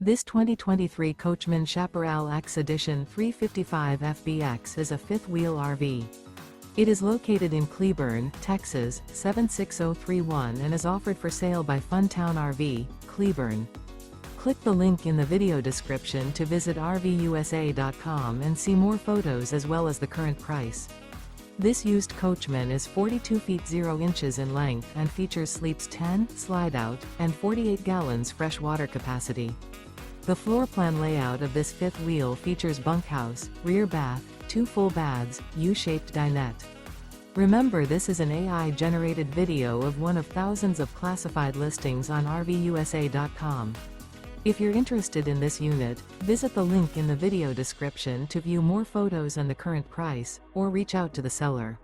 This 2023 Coachmen Chaparral X Edition 355 FBX is a fifth-wheel RV. It is located in Cleburne, Texas, 76031 and is offered for sale by Funtown RV, Cleburne. Click the link in the video description to visit RVUSA.com and see more photos as well as the current price. This used Coachman is 42 feet 0 inches in length and features sleeps 10, Slideout, and 48 gallons fresh water capacity. The floor plan layout of this fifth wheel features bunkhouse, rear bath, 2 full baths, U-shaped dinette. Remember, this is an AI-generated video of one of thousands of classified listings on RVUSA.com. If you're interested in this unit, visit the link in the video description to view more photos and the current price, or reach out to the seller.